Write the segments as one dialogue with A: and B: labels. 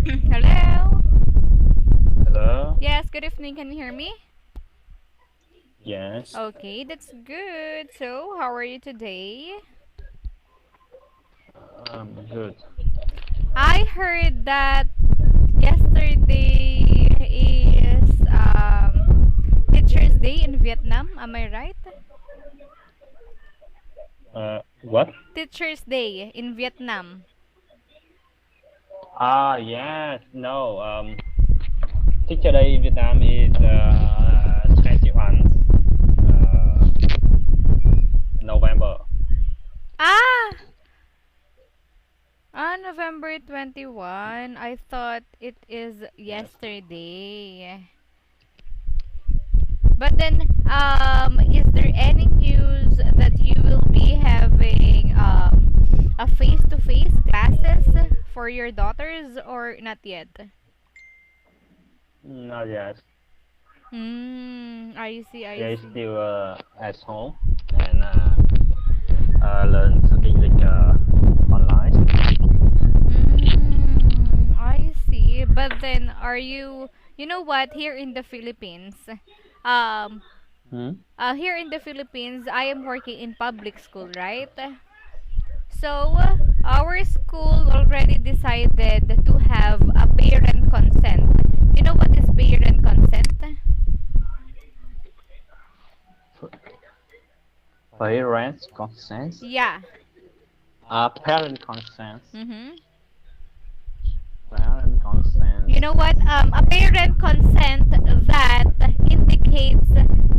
A: Hello.
B: Hello.
A: Yes, good evening. Can you hear me?
B: Yes.
A: Okay, that's good. So, how are you today?
B: Good.
A: I heard that yesterday is Teacher's Day in Vietnam. Am I right?
B: What?
A: Teacher's Day in Vietnam.
B: Yes. No. Teacher Day in Vietnam is 21 November.
A: Ah, November 21. I thought it is
B: Yes.
A: yesterday. But then, is there any news that you will be having a face-to-face classes for your daughters or not yet?
B: Not yet.
A: I see, I
B: They
A: see.
B: still at home and learn English online.
A: I see. But then, you know what, here in the Philippines, um,
B: Hmm?
A: here in the Philippines, I am working in public school, right? So, our school already decided to have a parent consent. You know what is parent consent?
B: Parents consent.
A: Yeah.
B: Parent consent.
A: Mm-hmm.
B: Parent consent.
A: You know what? A parent consent that indicates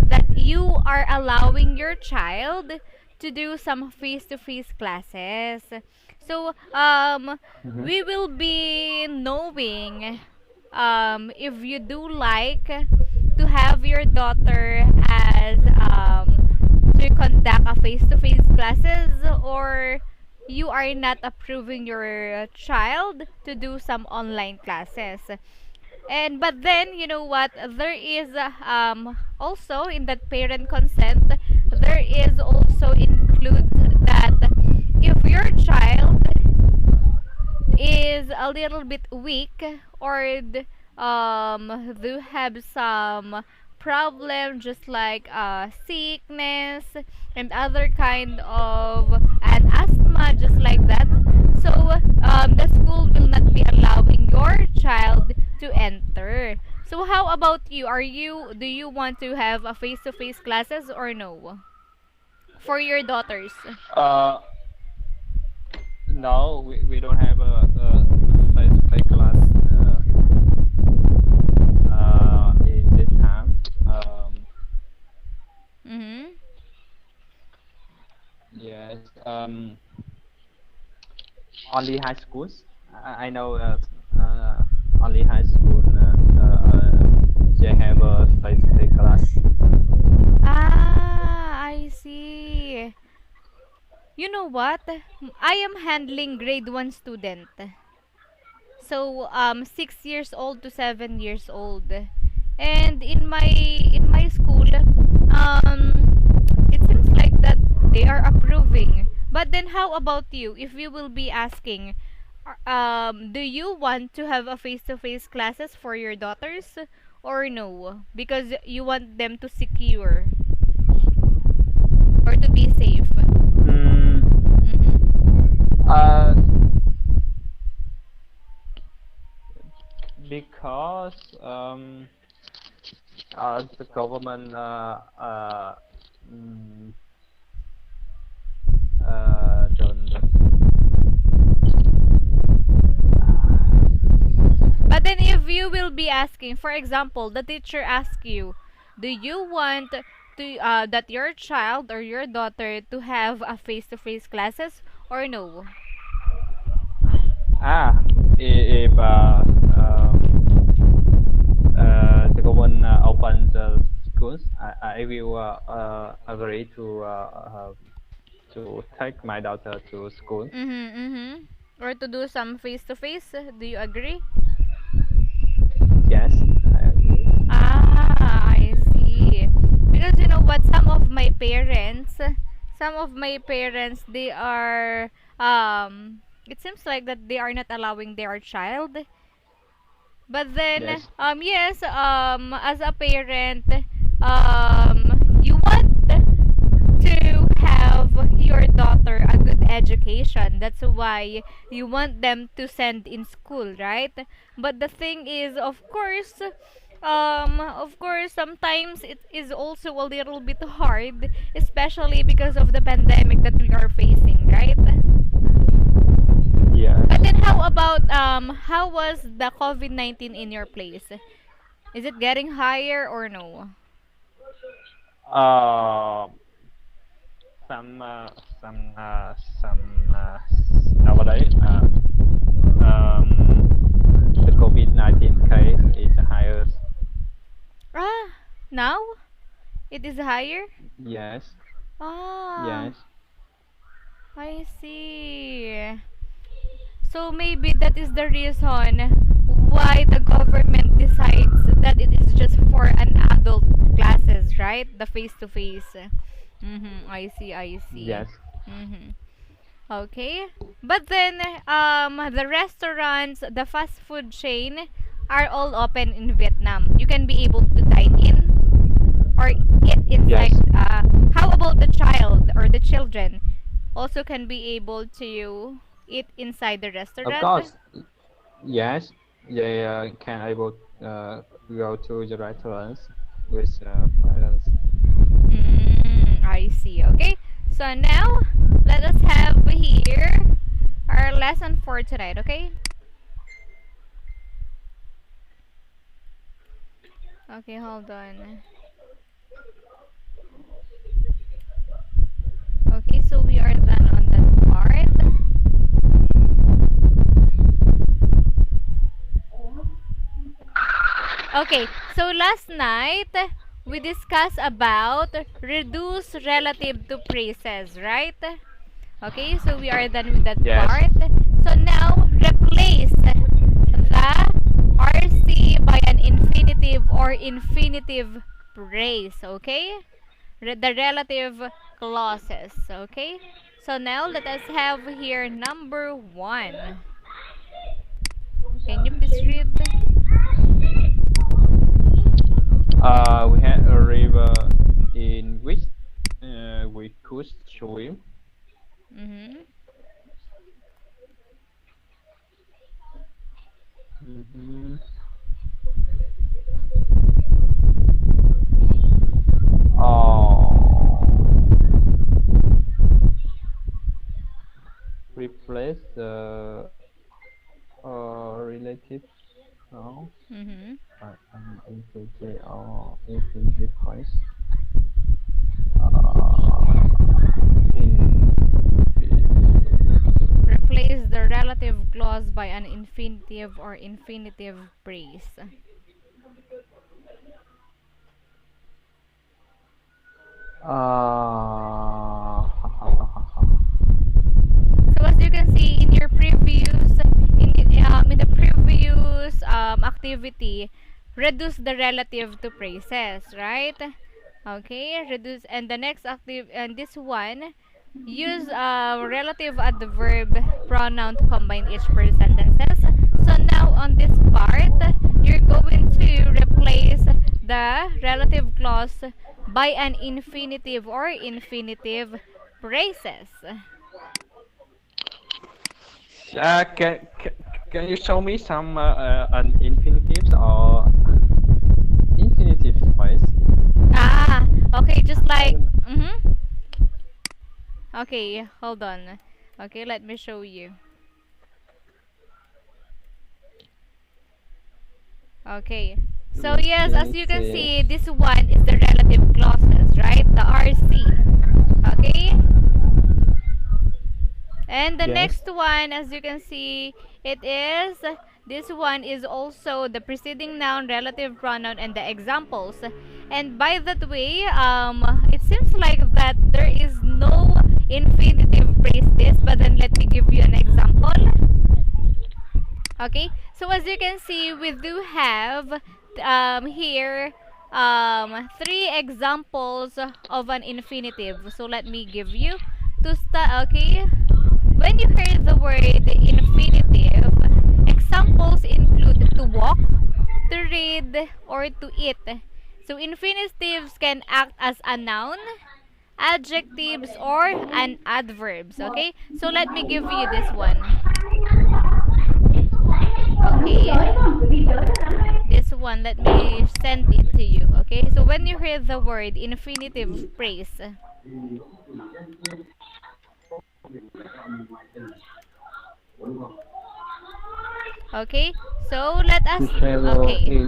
A: that you are allowing your child to do some face-to-face classes. So,
B: Mm-hmm.
A: we will be knowing if you do like to have your daughter as to conduct a face-to-face classes, or you are not approving your child to do some online classes. And but then you know what, there is also in that parent consent, there is also include that if your child is a little bit weak or do have some problem just like sickness and other kind of an asthma just like that, so the school will not be allowing your child to enter. So how about you, do you want to have a face-to-face classes or no for your daughters?
B: Uh, no, we don't have a face-to-face class in this time.
A: Mm-hmm.
B: Yes, only high schools. I know only high school they have a face-to-face class.
A: I see. You know what? I am handling grade 1 student. So 6 years old to 7 years old. And in my school, it seems like that they are approving. But then how about you? If you will be asking, do you want to have a face-to-face classes for your daughters or no? Because you want them to secure or to be safe.
B: Mm,
A: Mm-hmm.
B: uh, because the government mm, don't.
A: But then if you will be asking, for example, the teacher asks you, do you want to that your child or your daughter to have a face-to-face classes or no?
B: Ah, if the government open the schools, I will agree to take my daughter to school.
A: Mm-hmm, mm-hmm. Or to do some face-to-face, do you agree?
B: Yes, I agree.
A: I see. Because you know what, some of my parents, they are it seems like that they are not allowing their child But then,
B: Yes.
A: yes, as a parent, you want to have your daughter a good education. That's why you want them to send in school, right? But the thing is, of course, sometimes it is also a little bit hard, especially because of the pandemic that we are facing, right? But
B: Yes.
A: then how about how was the COVID-19 in your place? Is it getting higher or no?
B: Uh, some uh, some uh, some nowadays the COVID-19 case is higher.
A: Ah, now it is higher?
B: Yes.
A: Ah,
B: Yes.
A: I see. So maybe that is the reason why the government decides that it is just for an adult classes, right? The face to face. Mm-hmm. I see, I see.
B: Yes.
A: Mm-hmm. Okay. But then the restaurants, the fast food chain are all open in Vietnam. You can be able to dine in or eat inside.
B: Yes.
A: How about the child or the children? Also can be able to eat inside the
B: Of
A: restaurant.
B: course. Yes. They can able go to the restaurants with parents.
A: I see. Okay. So now let us have here our lesson for tonight. Okay. Okay. Hold on. Okay. So we are done on that part. Okay, so last night we discussed about reduce relative to praises, right? Okay, so we are done with that
B: Yes.
A: part. So now replace the RC by an infinitive or infinitive praise, okay? The relative clauses, okay? So now let us have here number one. Can you please read?
B: We had a river in which we could swim.
A: Mm-hmm.
B: Mm-hmm. Oh, replace the relative now
A: Mm-hmm.
B: by an infinitive or infinitive voice. In
A: Replace the relative clause by an infinitive or infinitive phrase. So as you can see in your previous in the previous activity, reduce the relative to phrases, right? Okay, reduce and the next active and this one use relative adverb pronoun to combine each per sentences. So now on this part, you're going to replace the relative clause by an infinitive or infinitive phrases.
B: can you show me some an infinitives or infinitive voice?
A: Ah, okay, just
B: I
A: like
B: don't.
A: Okay, hold on. Okay, let me show you. Okay. So yes, as you can
B: Infinitive.
A: see, this one is the relative clauses, right? The RC. Okay? And the
B: Yes.
A: next one, as you can see, it is this one is also the preceding noun, relative pronoun, and the examples. And by that way, it seems like that there is no infinitive phrase this, but then let me give you an example. Okay, so as you can see, we do have here three examples of an infinitive. So let me give you to start. Okay, when you hear the word infinitive, examples include to walk, or to eat. So infinitives can act as a noun, adjectives, or an adverbs. Okay, so let me give you this one. Okay, this one, let me send it to you. Okay, so when you hear the word infinitive phrase, okay, so let us, okay,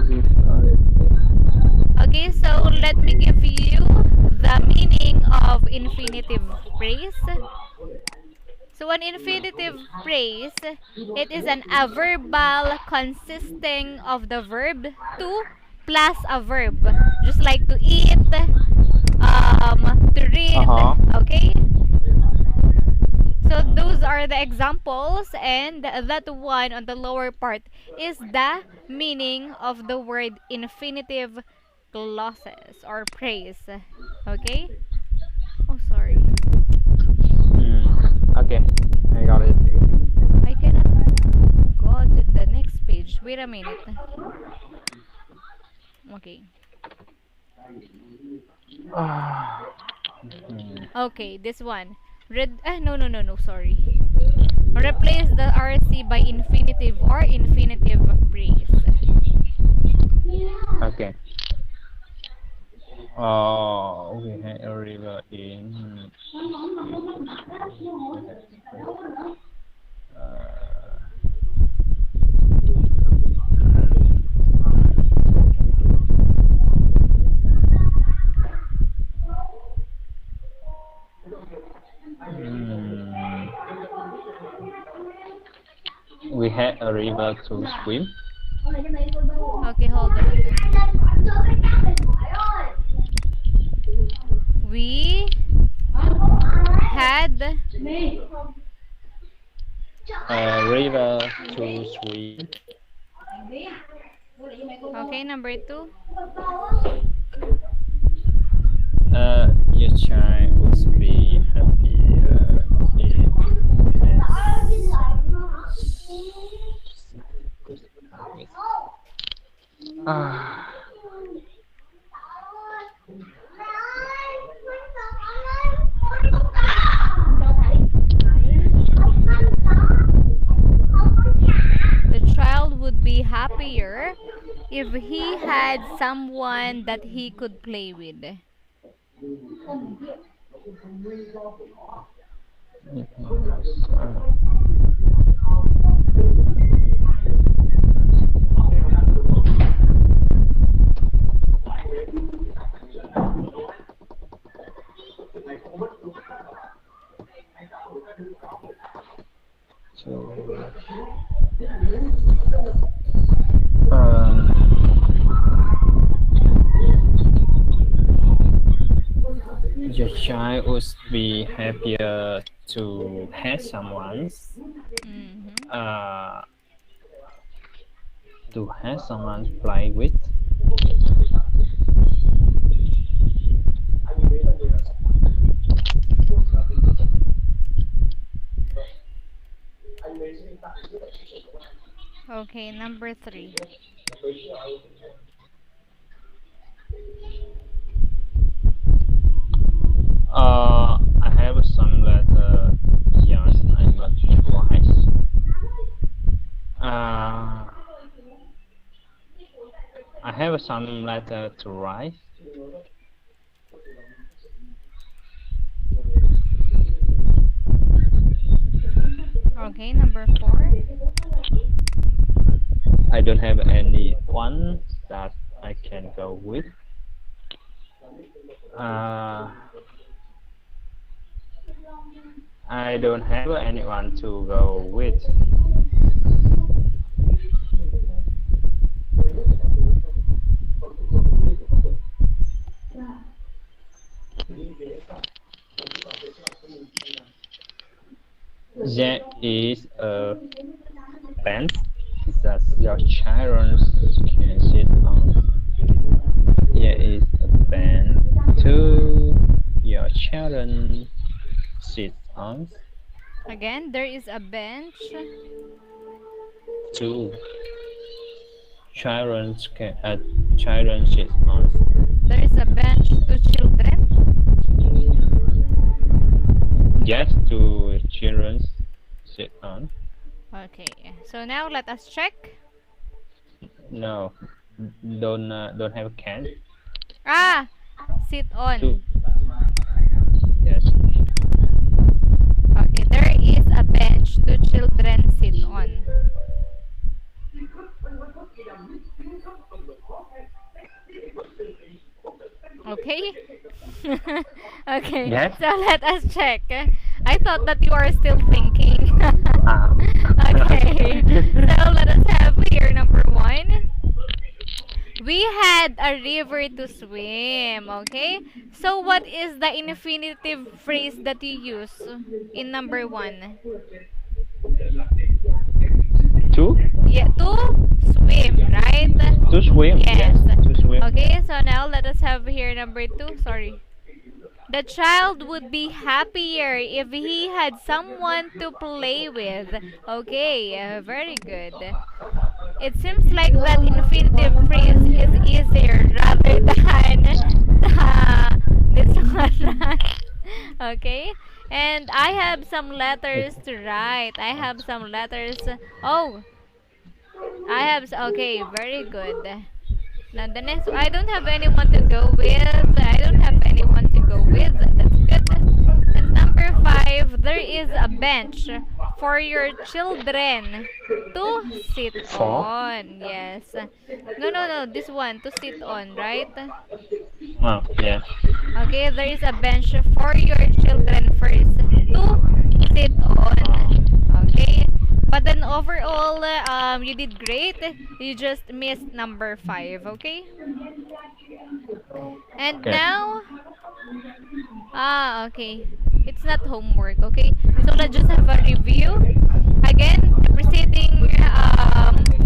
A: okay, so let me give you the meaning of infinitive phrase. So an infinitive phrase, it is a verbal consisting of the verb to plus a verb, just like to eat, to read. Okay. So those are the examples, and that one on the lower part is the meaning of the word infinitive clauses or phrase. Okay. Oh, sorry.
B: Okay, I got it.
A: I cannot go to the next page. Wait a minute. Okay. Okay, this one. No, sorry. Replace the RC by infinitive or infinitive phrase.
B: Okay. We had a river in. We had a river to swim.
A: Okay, hold on. We had
B: A river to swim.
A: okay, number 2.
B: Your child would be happy
A: The child would be happier if he had someone that he could play with.
B: So, your child would be happier to have someone. To have someone to play with.
A: Okay, number 3.
B: I have some letter. Yes, I got twice. I have some letter to write.
A: Okay, number 4.
B: I don't have anyone that I can go with. I don't have anyone to go with. There is a bench that your children can sit on. There is a bench to your children sit on.
A: Again, there is a bench.
B: 2. children sit on.
A: There is a bench to children.
B: Yes, to children sit on.
A: Okay, so now let us check.
B: No, don't have a can.
A: Ah, sit
B: Two.
A: on.
B: Yes.
A: Okay, there is a bench to children sit on. Okay? Okay,
B: Yes.
A: so let us check. I thought that you are still thinking.
B: Ah.
A: Okay, so let us have here number one. We had a river to swim, okay? So what is the infinitive phrase that you use in number one?
B: To
A: Yeah, to swim, right?
B: to swim.
A: Yes.
B: To swim.
A: Okay, so now let us have here number two. Sorry. The child would be happier if he had someone to play with. Okay, very good. It seems like that infinitive phrase is easier rather than this one. Okay, and I have some letters to write. I have some letters. Oh, okay, very good. Now the next, I don't have anyone to go with. I don't have anyone to go with. That's good. And number five, there is a bench for your children to sit
B: For?
A: on. Yes. No, no, no. This one to sit on, right?
B: Oh, yeah.
A: Okay, there is a bench for your children first to sit on. Okay. But then overall, you did great. You just missed number five. Okay. And
B: Okay.
A: now, okay. It's not homework, okay? So let's just have a review. Again, the preceding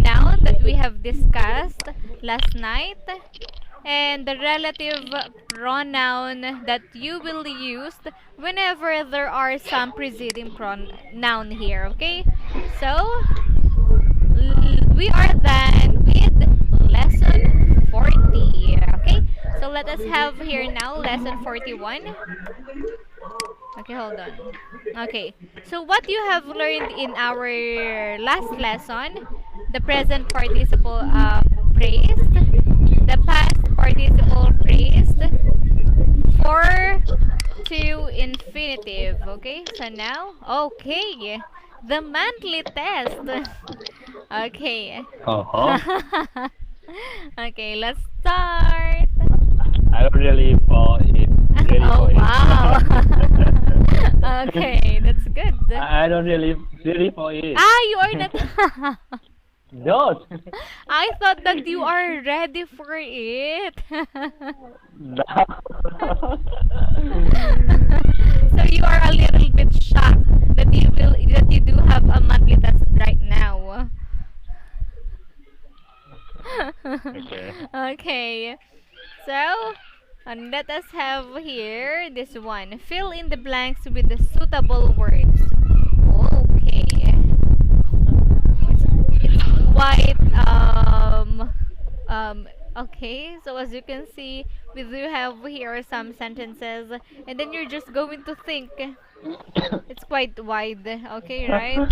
A: noun that we have discussed last night, and the relative pronoun that you will use whenever there are some preceding noun here, okay? So, we are done with lesson 40, okay? So let us have here now lesson 41. Okay, hold on. Okay, so what you have learned in our last lesson, the present participle phrase, the past participle phrase, for to infinitive. Okay, so now, okay, the monthly test. Okay.
B: Uh-huh.
A: Okay, let's start.
B: I don't really for it. Really
A: Oh
B: for it.
A: wow. Okay, that's good.
B: I don't really for it.
A: Ah, you are not.
B: Don't.
A: I thought that you are ready for it.
B: No.
A: So you are a little bit shocked that you do have a monthly test right now.
B: Okay.
A: Okay. So, let us have here this one. Fill in the blanks with the suitable words. Okay. It's quite okay. So as you can see, we do have here some sentences, and then you're just going to think. It's quite wide. Okay, right?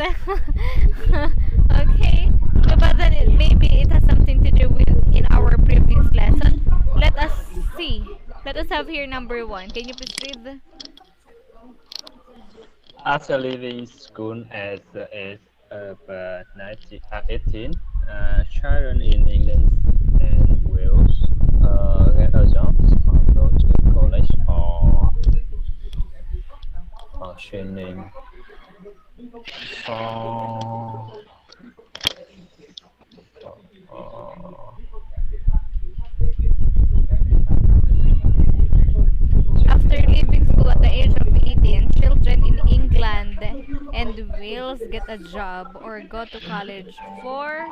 A: Okay. So, but then maybe it has something to do with in our previous lesson. Let us see. Let us have here number one. Can you please read?
B: After leaving school at the age of 18, children in England and Wales get a job or go to college or training for
A: After leaving school at the age of 18, children in England and Wales get a job or go to college for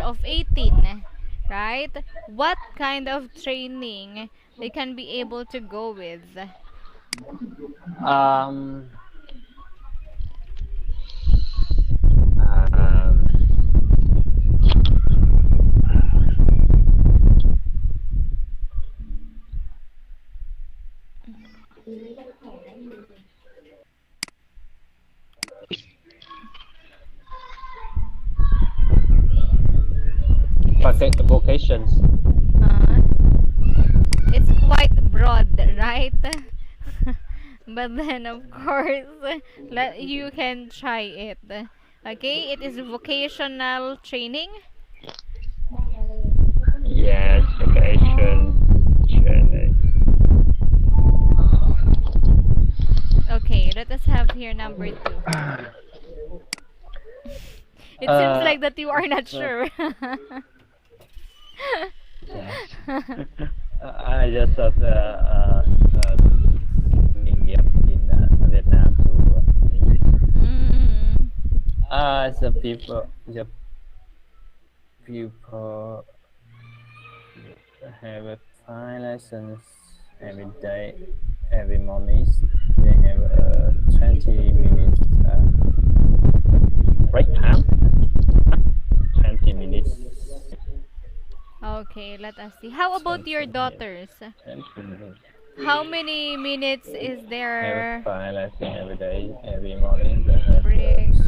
A: of 18, right? What kind of training they can be able to go with?
B: Um, um, Vocations.
A: Uh, it's quite broad, right? But then, of course, you can try it. Okay, it is vocational training.
B: Yes,
A: Oh,
B: vocation training.
A: okay, let us have here number two. It seems
B: Uh,
A: like that you are not
B: so,
A: sure.
B: yes. I just thought nghề nghiệp in Vietnam to English.
A: Mm.
B: The people have a fine lessons every day, every morning. They have 20 minutes break time. 20 minutes.
A: Okay, let us see. How about your
B: 20 minutes.
A: daughters?
B: 20 minutes.
A: How many minutes is
B: Have a
A: there
B: fine lesson every day, every morning. They have
A: break?
B: 20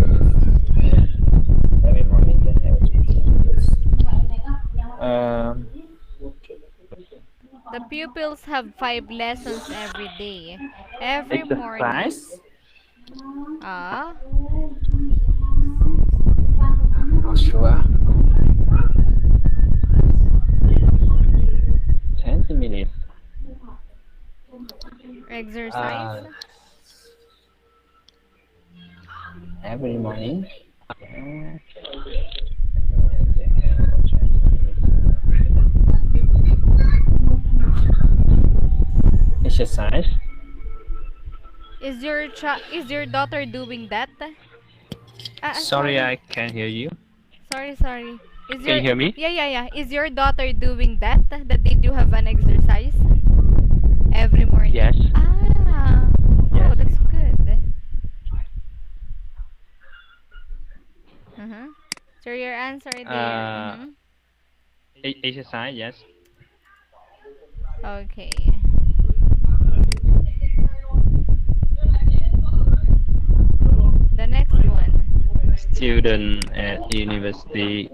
B: minutes. Every morning they have 20 minutes.
A: The pupils have 5 lessons every day. Every morning.
B: Exercise.
A: Ah,
B: Not sure. 20 minutes.
A: exercise.
B: Every morning. Yeah. Exercise.
A: Is your daughter doing that?
B: Sorry,
A: Sorry.
B: I can't hear you.
A: Sorry. Is
B: Can
A: your
B: you hear me?
A: Yeah. Is your daughter doing that? That they do have an exercise every morning?
B: Yes.
A: Ah. Oh,
B: Yes.
A: that's good. Uh-huh. So your answer there.
B: Exercise. Yes.
A: Okay. The next one.
B: Student at university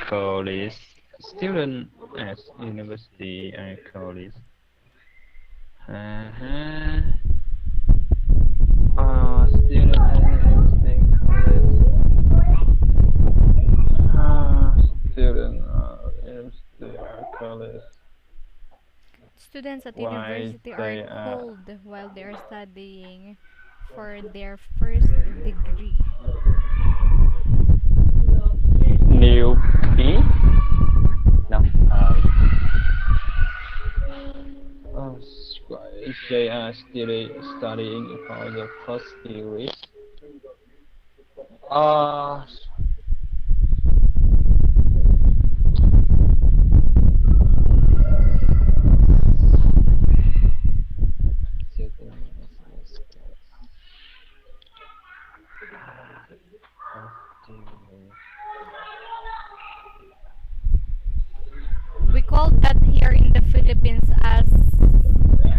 B: college. Student at university college. Uh-huh. Student at university college. Student university college.
A: Students at
B: Why
A: university are
B: they
A: cold while they are studying for their first degree.
B: newbie? No. They are still studying for the first degree. Uh,
A: We call that here in the Philippines as,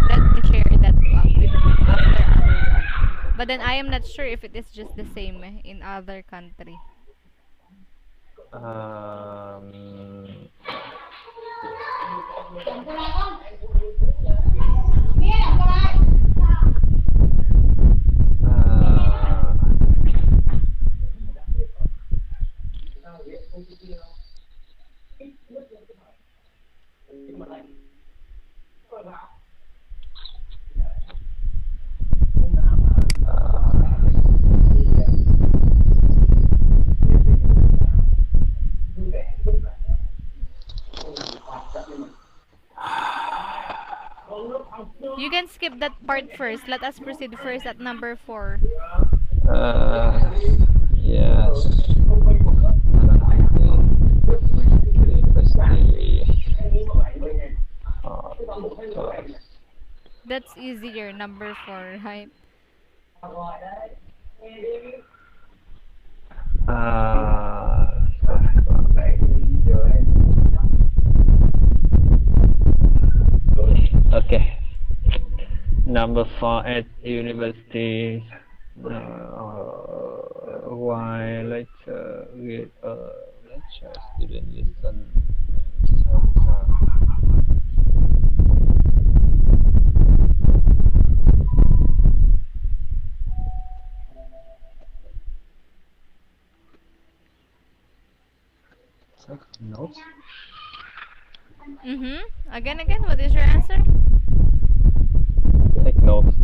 A: let me share that after our one. But then I am not sure if it is just the same in other country.
B: um,
A: You can skip that part first. Let us proceed first at number 4.
B: yes.
A: That's easier, number four, right?
B: Uh, okay. Number four at university. Why lecture with lecture student listen. Take notes.
A: Mm-hmm. Again, what is your answer?
B: Take notes.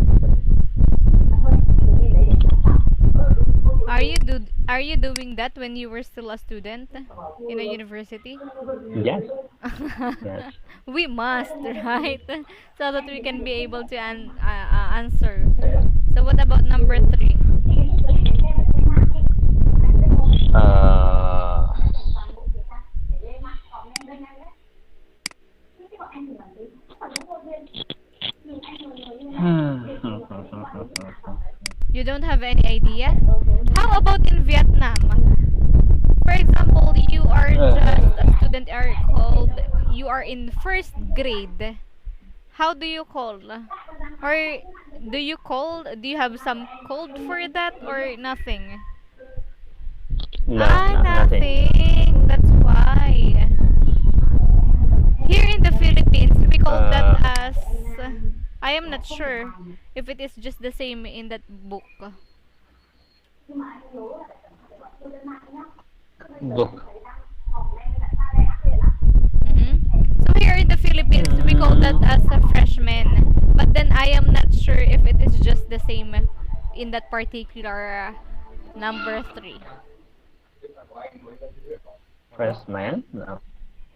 A: Are you doing that when you were still a student in a university?
B: Yes. Yes.
A: We must, right? So that we can be able to answer. So what about number three?
B: Uh,
A: You don't have any idea? How about in Vietnam? For example, you are just a student, are called, you are in first grade. How do you call? Or do you have some code for that or nothing?
B: no,
A: Ah,
B: nothing.
A: nothing. That's why. Here in the Philippines, we call that
B: Uh,
A: as. I am not sure if it is just the same in that book.
B: book.
A: Mhm. So here in the Philippines, we call that as a freshman. But then I am not sure if it is just the same in that particular number three.
B: Freshman? No,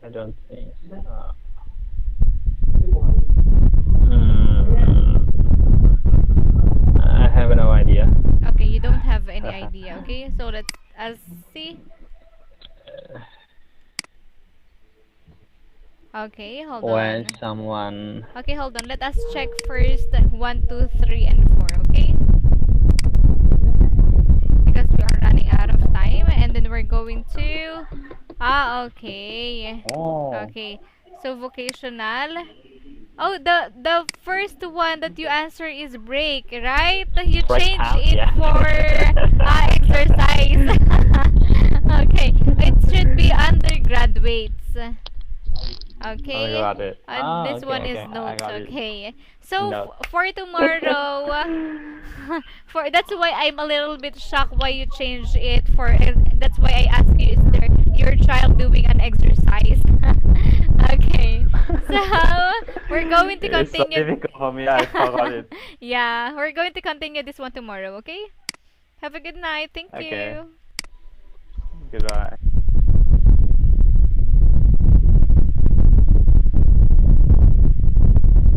B: I don't think. I have no idea.
A: Okay, you don't have any idea. Okay, so let's see. Okay, hold
B: When
A: on.
B: someone
A: Okay, hold on. Let us check first one, two, three, and four. Okay, because we are running out of time, and then we're going to. Okay.
B: oh
A: Okay. So vocational. Oh, the first one that you answer is break, right? You
B: break
A: change
B: out,
A: it
B: yeah.
A: for exercise. Okay, it should be undergraduates.
B: Oh, I
A: Okay,
B: got it.
A: and this
B: Okay,
A: one is
B: okay, I
A: notes.
B: got it.
A: Okay, so
B: No.
A: for tomorrow, for that's why I'm a little bit shocked why you changed it for. That's why I asked you, is there your child doing an exercise? Okay, so we're going to
B: It's so
A: continue.
B: difficult for me. I forgot it.
A: Yeah, we're going to continue this one tomorrow. Okay, have a good night. Thank
B: Okay.
A: you.
B: Goodbye.